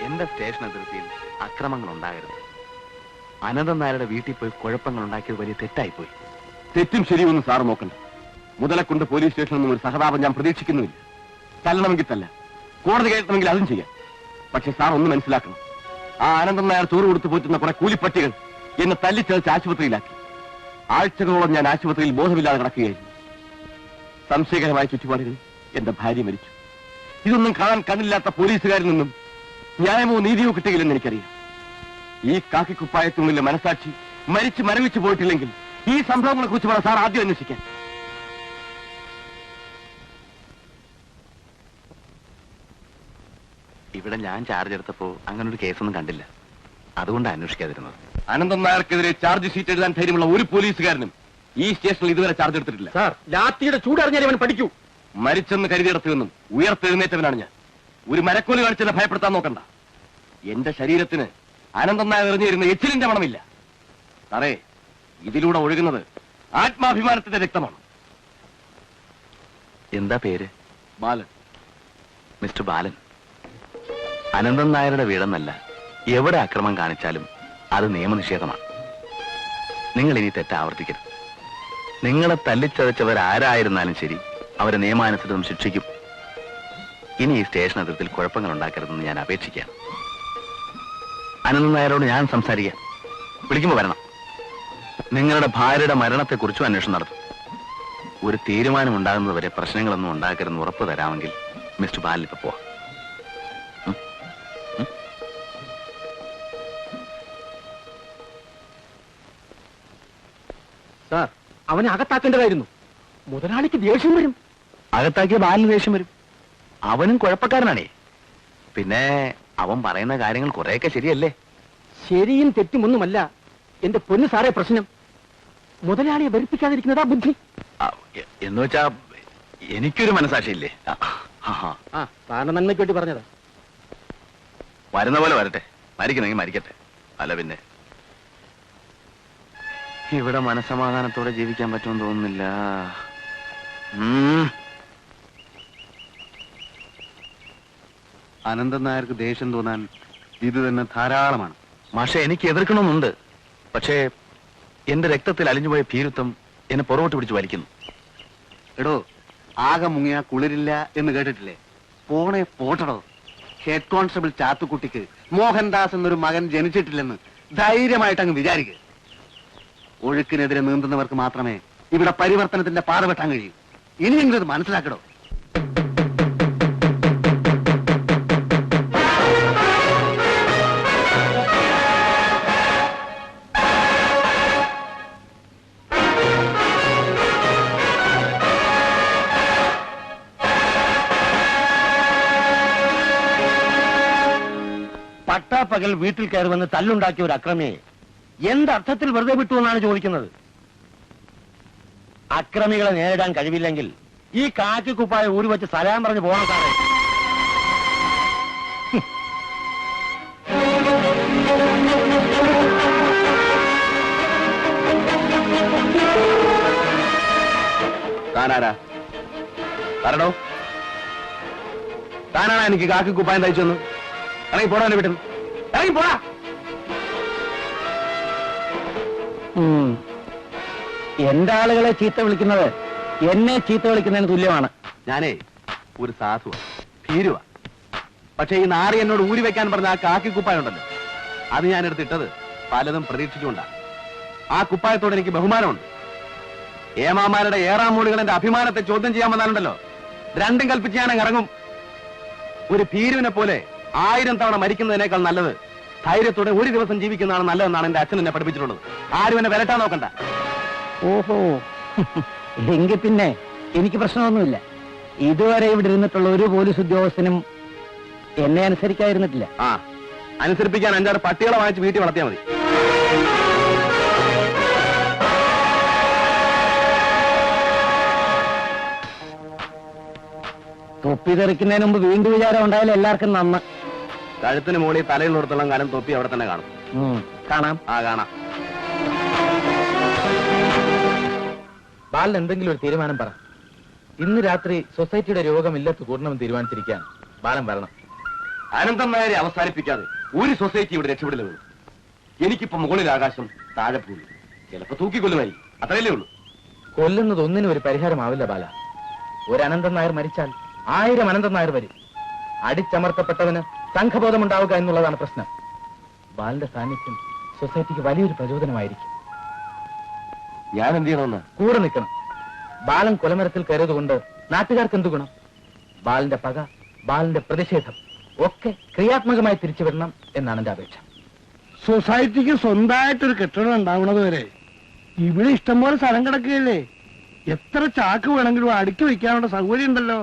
എന്റെ സ്റ്റേഷൻ അതിർത്തിയിൽ അക്രമങ്ങൾ ഉണ്ടാകരുത്. അനന്തൻ നായരുടെ വീട്ടിൽ പോയി കുഴപ്പങ്ങൾ ഉണ്ടാക്കിയത് വലിയ തെറ്റായിപ്പോയി. തെറ്റും ശരിയൊന്നും സാർ നോക്കണ്ട. മുതലക്കൊണ്ട് പോലീസ് സ്റ്റേഷനിൽ നിന്നും ഒരു സഹതാപം ഞാൻ പ്രതീക്ഷിക്കുന്നുമില്ല. തല്ലണമെങ്കിൽ തല്ല, കോടതി കയറ്റണമെങ്കിൽ അതും ചെയ്യാം. പക്ഷെ സാർ ഒന്ന് മനസ്സിലാക്കണം, ആ അനന്തൻ നായർ ചോറ് കൊടുത്തു പോറ്റുന്ന കുറെ കൂലിപ്പട്ടികൾ എന്നെ തല്ലിച്ചതച്ച് ആശുപത്രിയിലാക്കി. ആഴ്ചകളോളം ഞാൻ ആശുപത്രിയിൽ ബോധമില്ലാതെ കിടക്കുകയായിരുന്നു. സംശയകരമായ ചുറ്റുപാടുകൾ എന്റെ ഭാര്യ മരിച്ചു. ഇതൊന്നും കാണാൻ കണ്ണില്ലാത്ത പോലീസുകാരിൽ നിന്നും ന്യായമോ നീതിയോ കിട്ടുകയില്ലെന്ന് എനിക്കറിയാം. ഈ കാക്കിക്കുപ്പായത്തിനുള്ളിലെ മനസാക്ഷി മരിച്ച് മരവിച്ചു പോയിട്ടില്ലെങ്കിൽ ഈ സംഭവങ്ങളെ കുറിച്ച് വേണം സാർ ആദ്യം അന്വേഷിക്കാൻ. ഇവിടെ ഞാൻ ചാർജ് എടുത്തപ്പോ അങ്ങനെ ഒരു കേസൊന്നും കണ്ടില്ല. അതുകൊണ്ടാണ് അന്വേഷിക്കാതിരുന്നത്. അനന്തൻ നായർക്കെതിരെ ചാർജ് ഷീറ്റ് എഴുതാൻ ധൈര്യമുള്ള ഒരു പോലീസുകാരനും ഈ സ്റ്റേഷനിൽ ഇതുവരെ ചാർജ് എടുത്തിട്ടില്ല. സാർ, ലാത്തിയുടെ ചൂടറിഞ്ഞാൽ അവൻ പഠിക്കൂ. മരിച്ചെന്ന് കരുതിയിടത്തു നിന്നും ഉയർത്തെഴുന്നേറ്റവനാണ് ഞാൻ. ഒരു മരക്കോല് കാണിച്ചെന്നെ ഭയപ്പെടുത്താൻ നോക്കണ്ട. എന്റെ ശരീരത്തിന് അനന്തൻ നായർ എറിഞ്ഞു വരുന്ന എച്ചിലിന്റെ മണമില്ല. സാറേ, ഇതിലൂടെ ഒഴുകുന്നത് ആത്മാഭിമാനത്തിന്റെ രക്തമാണ്. എന്താ പേര്? ബാലൻ. മിസ്റ്റർ ബാലൻ, അനന്തൻ നായരുടെ വീടെന്നല്ല, എവിടെ അക്രമം കാണിച്ചാലും അത് നിയമനിഷേധമാണ്. നിങ്ങൾ ഇനി തെറ്റ് ആവർത്തിക്കരുത്. നിങ്ങളെ തല്ലിച്ചതച്ചവരാരായിരുന്നാലും ശരി, അവരെ നിയമാനുസൃതം ശിക്ഷിക്കും. ഇനി ഈ സ്റ്റേഷൻ അതിർത്തിയിൽ കുഴപ്പങ്ങൾ ഉണ്ടാക്കരുതെന്ന് ഞാൻ അപേക്ഷിക്കാം. അനന്തൻ നായരോട് ഞാൻ സംസാരിക്കാം. വിളിക്കുമ്പോൾ വരണം. നിങ്ങളുടെ ഭാര്യയുടെ മരണത്തെക്കുറിച്ചും അന്വേഷണം നടത്തും. ഒരു തീരുമാനം ഉണ്ടാകുന്നതുവരെ പ്രശ്നങ്ങളൊന്നും ഉണ്ടാക്കരുതെന്ന് ഉറപ്പ് തരാമെങ്കിൽ മിസ്റ്റർ ബാലൻ ഇപ്പൊ പോവാം. സാർ, അവനെ അകത്താക്കേണ്ടതായിരുന്നു. മുതലാളിക്ക് ദേഷ്യം വരും. അകത്താക്കിയ ബാലിന് ദേഷ്യം വരും. അവനും കുഴപ്പക്കാരനാണേ. പിന്നെ അവൻ പറയുന്ന കാര്യങ്ങൾ കുറെയൊക്കെ ശരിയല്ലേ? ശരിയും തെറ്റുമൊന്നുമല്ല എന്റെ പൊന്നു സാറേ പ്രശ്നം. മുതലാളിയെ ഭരിപ്പിക്കാതിരിക്കുന്നതാ ബുദ്ധി. എന്ന് വെച്ചാ എനിക്കൊരു മനസാക്ഷിയില്ലേ? സാറിന്റെ നന്മയ്ക്ക് വേണ്ടി പറഞ്ഞതാ. വരുന്ന പോലെ വരട്ടെ, മരിക്കുന്നെങ്കിൽ മരിക്കട്ടെ. അല്ല പിന്നെ ഇവിടെ മനസമാധാനത്തോടെ ജീവിക്കാൻ പറ്റുമെന്ന് തോന്നുന്നില്ല. അനന്തൻ നായർക്ക് ദേഷ്യം തോന്നാൻ ഇത് തന്നെ ധാരാളമാണ്. പക്ഷെ എനിക്ക് എതിർക്കണമെന്നുണ്ട്. പക്ഷേ എന്റെ രക്തത്തിൽ അലിഞ്ഞുപോയ ഭീരുത്വം എന്നെ പുറകോട്ട് പിടിച്ച് വലിക്കുന്നു. എടോ, ആകെ മുങ്ങിയ കുളിരില്ല എന്ന് കേട്ടിട്ടില്ലേ? പോണേ പോട്ടടോ. ഹെഡ് കോൺസ്റ്റബിൾ ചാത്തുക്കുട്ടിക്ക് മോഹൻദാസ് എന്നൊരു മകൻ ജനിച്ചിട്ടില്ലെന്ന് ധൈര്യമായിട്ട് അങ്ങ് വിചാരിക്കുക. ഒഴുക്കിനെതിരെ നീന്തുന്നവർക്ക് മാത്രമേ ഇവിടെ പരിവർത്തനത്തിന്റെ പാത വെട്ടാൻ കഴിയൂ. ഇനിയെങ്കിലും അത് മനസ്സിലാക്കടോ. പട്ടാപ്പകൽ വീട്ടിൽ കയറി വന്ന് തല്ലുണ്ടാക്കിയ ഒരു അക്രമിയെ എന്തർത്ഥത്തിൽ വെറുതെ വിട്ടു എന്നാണ് ചോദിക്കുന്നത്. അക്രമികളെ നേരിടാൻ കഴിവില്ലെങ്കിൽ ഈ കാക്കിക്കുപ്പായ ഊരി വെച്ച് സലാം പറഞ്ഞ് പോകണം സാറേ. താനാരാ? പറഞ്ഞോ. താനാണ് എനിക്ക് കാക്കിക്കുപ്പായം തയ്ച്ചെന്ന്? ഇറങ്ങി പോടാ, വീട്ടിൽ ഇറങ്ങി പോടാ. എന്റെ ആളുകളെ ചീത്ത വിളിക്കുന്നത് എന്നെ ചീത്ത വിളിക്കുന്നതിന് തുല്യമാണ്. ഞാനേ ഒരു സാധുവാ, ഭീരുവാ. പക്ഷെ ഈ നാറി എന്നോട് ഊരി വെക്കാൻ പറഞ്ഞ ആ കാക്കിക്കുപ്പായുണ്ടല്ലോ, അത് ഞാൻ എടുത്തിട്ടത് പലതും പ്രതീക്ഷിച്ചുകൊണ്ടാണ്. ആ കുപ്പായത്തോട് എനിക്ക് ബഹുമാനമുണ്ട്. ഏമാമാരുടെ ഏറാം മൂളികൾ എന്റെ അഭിമാനത്തെ ചോദ്യം ചെയ്യാൻ വന്നാലുണ്ടല്ലോ, രണ്ടും കൽപ്പിച്ച് ഞാൻ ഇറങ്ങും. ഒരു ഭീരുവിനെ പോലെ 1000 തവണ മരിക്കുന്നതിനേക്കാൾ നല്ലത് ധൈര്യത്തോടെ ഒരു ദിവസം ജീവിക്കുന്നതാണ് നല്ലതെന്നാണ് എന്റെ അച്ഛൻ എന്നെ പഠിപ്പിച്ചിട്ടുള്ളത്. ആരും എന്നെ വിരട്ടാൻ നോക്കണ്ട. ഓഹോ, എങ്കിൽ പിന്നെ എനിക്ക് പ്രശ്നമൊന്നുമില്ല. ഇതുവരെ ഇവിടെ ഇരുന്നിട്ടുള്ള ഒരു പോലീസ് ഉദ്യോഗസ്ഥനും എന്നെ അനുസരിക്കാതിരുന്നിട്ടില്ല. അനുസരിപ്പിക്കാൻ 5-6 പട്ടികളെ വാങ്ങിച്ച് വീട്ടിൽ വളർത്തിയാൽ മതി. തൊപ്പി തെറിക്കുന്നതിന് മുമ്പ് വീണ്ടും വിചാരം ഉണ്ടായാലും എല്ലാവർക്കും നന്ന്. കഴുത്തിന് മുകളിൽ തലയിലോടത്തോളം കാലം തൊപ്പി അവിടെ തന്നെ കാണും. കാണാം. കാണാം. ബാലൻ എന്തെങ്കിലും ഒരു തീരുമാനം പറ. ഇന്ന് രാത്രി സൊസൈറ്റിയുടെ രോഗമില്ലത്ത് കൂടണമെന്ന് തീരുമാനിച്ചിരിക്കാൻ ബാലൻ വരണം. അനന്തൻ നായരെ അവസാനിപ്പിക്കാതെ ഒരു സൊസൈറ്റി ഇവിടെ രക്ഷപ്പെടില്ല വേണം. എനിക്കിപ്പോ മുകളിൽ ആകാശം, താഴെ ഭൂമി. ചിലപ്പോ തൂക്കിക്കൊല്ലുമായി, അത്രയല്ലേ ഉള്ളൂ. കൊല്ലുന്നത് ഒന്നിനും ഒരു പരിഹാരമാവില്ല ബാല. ഒരു അനന്തൻ നായർ മരിച്ചാൽ 1000 അനന്തൻ നായർ വരും. അടിച്ചമർത്തപ്പെട്ടവന് സംഘബോധമുണ്ടാവുക എന്നുള്ളതാണ് പ്രശ്നം. ബാലന്റെ സാന്നിധ്യം സൊസൈറ്റിക്ക് വലിയൊരു പ്രചോദനമായിരിക്കും. ഞാൻ എന്ത് ചെയ്യണമെന്ന്? കൂടെ നിൽക്കണം. ബാലൻ കൊലമരത്തിൽ കയറിയതുകൊണ്ട് നാട്ടുകാർക്ക് എന്തു ഗുണം? ബാലന്റെ പക, ബാലന്റെ പ്രതിഷേധം ഒക്കെ ക്രിയാത്മകമായി തിരിച്ചുവിടണം എന്നാണ് എന്റെ അപേക്ഷ. സൊസൈറ്റിക്ക് സ്വന്തമായിട്ടൊരു കെട്ടിടം ഉണ്ടാവുന്നത് വരെ ഇവിടെ ഇഷ്ടംപോലെ സ്ഥലം കിടക്കുകയല്ലേ. എത്ര ചാക്ക് വേണമെങ്കിലും അടുക്കി വെക്കാനുള്ള സൗകര്യം ഉണ്ടല്ലോ.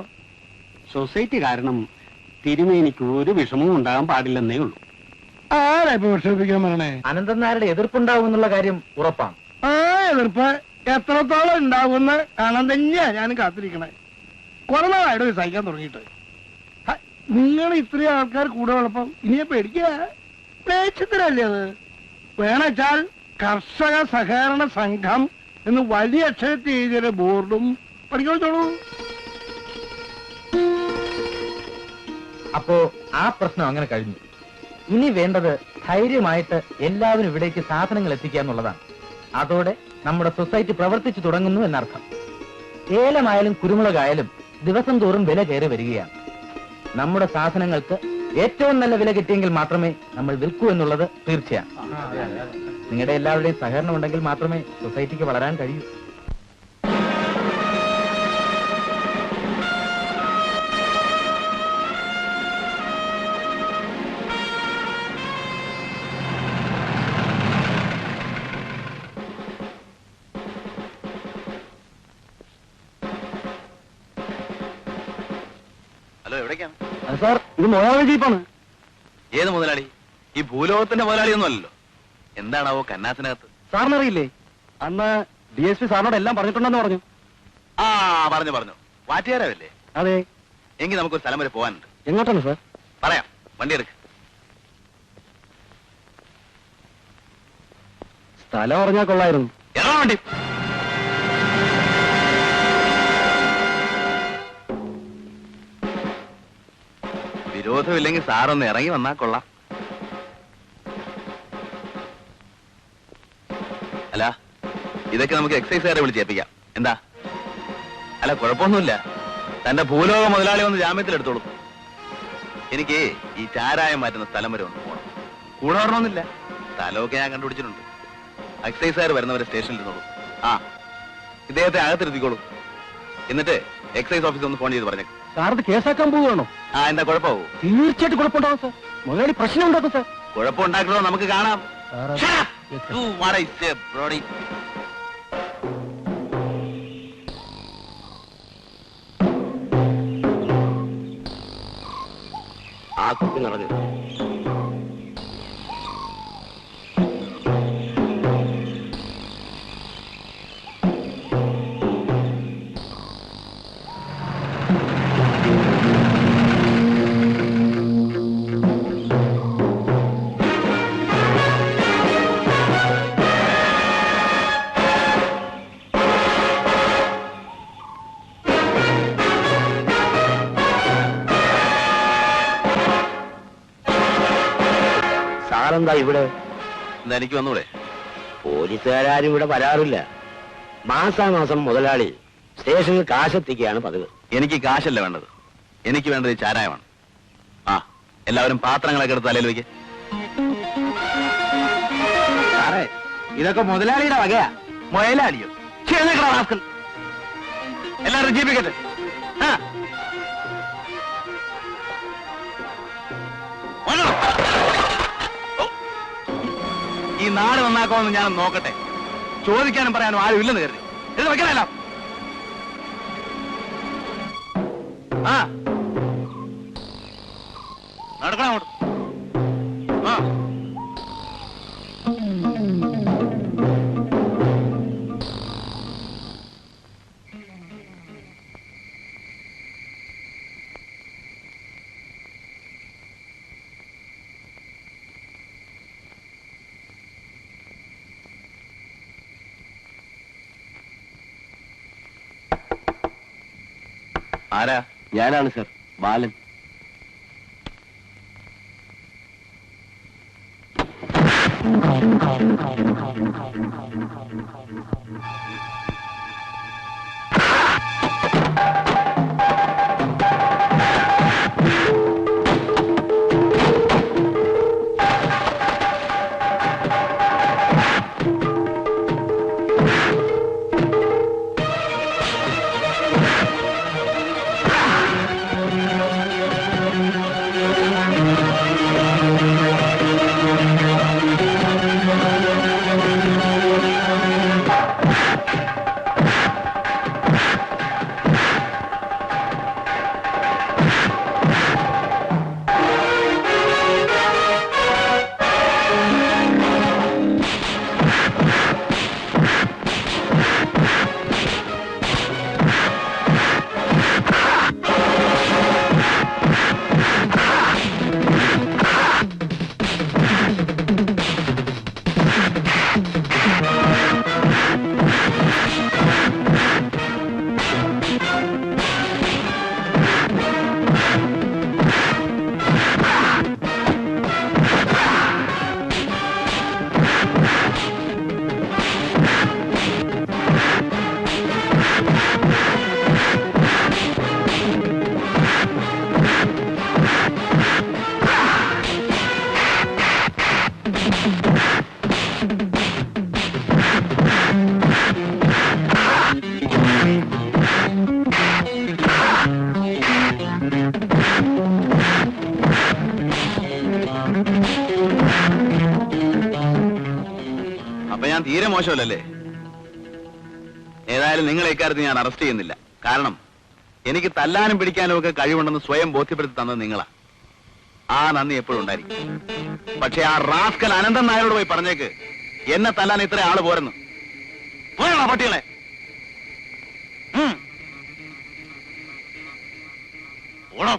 സൊസൈറ്റി കാരണം തിരുമേനിക്ക് ഒരു വിഷമവും ഉണ്ടാകാൻ പാടില്ലെന്നേ ഉള്ളൂ. ആരാ ഇപ്പൊ വിഷമിപ്പിക്കാൻ പറയണേ? അനന്തൻ നായരുടെ എതിർപ്പുണ്ടാവും എന്നുള്ള കാര്യം ഉറപ്പാണ്. ആ എതിർപ്പ് എത്രത്തോളം ഉണ്ടാവുമെന്ന് കാണാൻ തന്നെയാ ഞാൻ കാത്തിരിക്കണേ. കുറെ നാളായിട്ട് സഹിക്കാൻ തുടങ്ങിയിട്ട്. നിങ്ങൾ ഇത്രയും ആൾക്കാർ കൂടെ ഉള്ളപ്പം ഇനിയെ പേടിക്കുക പേച്ചത്തിനല്ലേ അത്. വേണച്ചാൽ കർഷക സഹകരണ സംഘം എന്ന് വലിയ അക്ഷരത്തിൽ എഴുതിയ ബോർഡും പഠിക്കോളൂ. അപ്പോ ആ പ്രശ്നം അങ്ങനെ കഴിഞ്ഞു. ഇനി വേണ്ടത് ധൈര്യമായിട്ട് എല്ലാവരും ഇവിടേക്ക് സാധനങ്ങൾ എത്തിക്കുക എന്നുള്ളതാണ്. അതോടെ നമ്മുടെ സൊസൈറ്റി പ്രവർത്തിച്ചു തുടങ്ങുന്നു എന്നർത്ഥം. ഏലമായാലും കുരുമുളകായാലും ദിവസം തോറും വില കയറി വരികയാണ്. നമ്മുടെ സാധനങ്ങൾക്ക് ഏറ്റവും നല്ല വില കിട്ടിയെങ്കിൽ മാത്രമേ നമ്മൾ വിൽക്കൂ എന്നുള്ളത് തീർച്ചയാണ്. നിങ്ങളുടെ എല്ലാവരുടെയും സഹകരണം ഉണ്ടെങ്കിൽ മാത്രമേ സൊസൈറ്റിക്ക് വളരാൻ കഴിയൂ. ഹലോ, എവിടേക്കാണ്? സാർ, ഇത് മുതലാളി ജീപ്പാണ്. ഏത് മുതലാളി? ഈ ഭൂലോകത്തിന്റെ മുതലാളിയൊന്നും അല്ലല്ലോ. എന്താണാവോ കന്നാസിനകത്ത്? സാറിനറിയില്ലേ, അന്ന് DSP സാറിനോട് എല്ലാം പറഞ്ഞിട്ടുണ്ടെന്ന് പറഞ്ഞു. ആ, പറഞ്ഞു. വാറ്റുകാരല്ലേ? അതെ. എങ്കിൽ നമുക്കൊരു സ്ഥലം വരെ പോകാനുണ്ട്. എങ്ങോട്ടാണ് സാർ? പറയാം, വണ്ടി എടുക്ക്. സ്ഥലം പറഞ്ഞാൽ കൊള്ളായിരുന്നു. എറണാ വണ്ടി. വിരോധമില്ലെങ്കിൽ സാറൊന്ന് ഇറങ്ങി വന്നാ കൊള്ളാം. അല്ല, ഇതൊക്കെ നമുക്ക് എക്സൈസുകാരെ വിളിച്ചേൽപ്പിക്കാം. എന്താ? അല്ല, കുഴപ്പമൊന്നുമില്ല. തന്റെ ഭൂലോക മുതലാളി വന്ന് ജാമ്യത്തിലെടുത്തോളൂ. എനിക്ക് ഈ ചാരായം മാറ്റുന്ന സ്ഥലം വരെ ഒന്ന് പോകണം. കൂടെ വരണമെന്നില്ല, സ്ഥലമൊക്കെ ഞാൻ കണ്ടുപിടിച്ചിട്ടുണ്ട്. എക്സൈസുകാർ വരുന്നവരെ സ്റ്റേഷനിൽ ഇരുന്നോളൂ. ആ, ഇദ്ദേഹത്തെ അകത്തിരുത്തിക്കോളൂ. എന്നിട്ട് എക്സൈസ് ഓഫീസിൽ ഒന്ന് ഫോൺ ചെയ്ത് പറഞ്ഞേക്കും. സാറിത് കേസാക്കാൻ പോവുകയാണോ? ആ, എന്താ കുഴപ്പമാവൂ? തീർച്ചയായിട്ടും കുഴപ്പമുണ്ടാവും സാർ. മുതലാളി പ്രശ്നം ഉണ്ടാക്കും സാർ. കുഴപ്പമുണ്ടാക്കണോ നമുക്ക് കാണാം. Do what I say, Brody. ആ കുപ്പി നിറഞ്ഞു. സാറെന്താ ഇവിടെ? എന്താ, എനിക്ക് വന്നൂടെ? പോലീസുകാരും ഇവിടെ വരാറില്ല. മാസാമാസം മുതലാളി സ്റ്റേഷനിൽ കാശെത്തിക്കുകയാണ് പതിവ്. എനിക്ക് കാശല്ല വേണ്ടത്, എനിക്ക് വേണ്ടത് ഈ ചാരായമാണ്. ആ, എല്ലാവരും പാത്രങ്ങളൊക്കെ എടുത്ത് തലയിൽ വയ്ക്ക്. സാറേ, ഇതൊക്കെ മുതലാളിയുടെ വകയാ. മുതലാളിയോ? എല്ലാവരും ജീപ്പിക്കട്ടെ. ആ, വന്നോ. ഓ, ഈ നാട് നന്നാക്കാമെന്ന് ഞാൻ നോക്കട്ടെ. ചോദിക്കാനും പറയാനും ആരും ഇല്ലെന്ന് കരുതി ഇത് വെക്കണല്ല. ആ, നടക്കണം അങ്ങോട്ട്. ആ, ആരാ? ഞാനാണ് സർ, ബാലൻ. അപ്പൊ ഞാൻ തീരെ മോശമല്ലേ? ഏതായാലും നിങ്ങളെ ഇക്കാര്യത്തിൽ ഞാൻ അറസ്റ്റ് ചെയ്യുന്നില്ല. കാരണം എനിക്ക് തല്ലാനും പിടിക്കാനും ഒക്കെ കഴിവുണ്ടെന്ന് സ്വയം ബോധ്യപ്പെടുത്തി തന്നത് നിങ്ങളാ. ആ നന്ദി എപ്പോഴും ഉണ്ടായിരിക്കും. പക്ഷെ ആ റാസ്കൽ അനന്തൻ നായരോട് പോയി പറഞ്ഞേക്ക്, എന്നെ തല്ലാൻ ഇത്ര ആള് പോരെന്ന്. പോയാ പട്ടികളെ. ഓണോ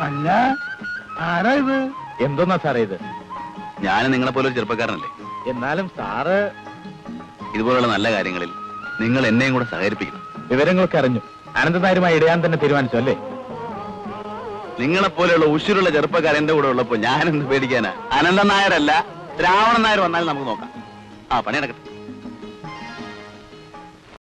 അല്ല, ആരാ ഇത്? എന്തോന്നാ സാറേ ഇത്? ഞാൻ നിങ്ങളെ പോലെ ഒരു ചെറുപ്പക്കാരനല്ലേ. എന്നാലും സാറ് ഇതുപോലുള്ള നല്ല കാര്യങ്ങളിൽ നിങ്ങൾ എന്നെയും കൂടെ സഹകരിപ്പിക്കണം. വിവരങ്ങളൊക്കെ അറിഞ്ഞു. അനന്തനായരുമായി ഇടയാൻ തന്നെ തീരുമാനിച്ചു അല്ലേ? നിങ്ങളെപ്പോലെയുള്ള ഉശിരുള്ള ചെറുപ്പക്കാർ എന്റെ കൂടെ ഉള്ളപ്പോ ഞാനെന്ത് പേടിക്കാനാ? അനന്തൻ നായരല്ല, രാവണൻ നായർ വന്നാലും നമുക്ക് നോക്കാം. ആ പണി നടക്കട്ടെ.